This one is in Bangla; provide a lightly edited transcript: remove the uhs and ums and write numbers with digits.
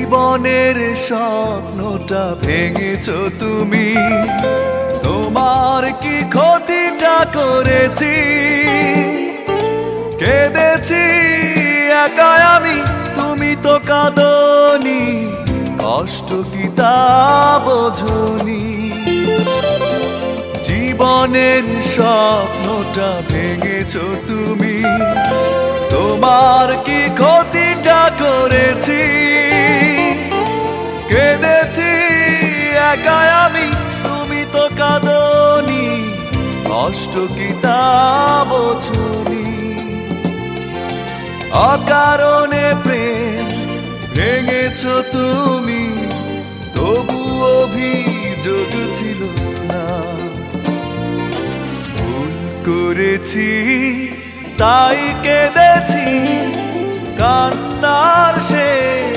জীবনের স্বপ্নটা ভেঙেছো তুমি, তোমার কি ক্ষতিটা করেছি? কেঁদেছি একা আমি, তুমি তো কাঁদনি, কষ্ট কি তা বোঝনি? জীবনের স্বপ্নটা ভেঙেছো তুমি, তোমার কি ক্ষতিটা করেছি? কেঁদেছি একা আমি, তুমি তো কাঁদনি, কষ্ট কি তা বোঝনি? অকারণে প্রেম ভেঙেছো তুমি, তবু অভিযোগ ছিল না। ভুল করেছি তাই কেঁদেছি, কান্নার শেষ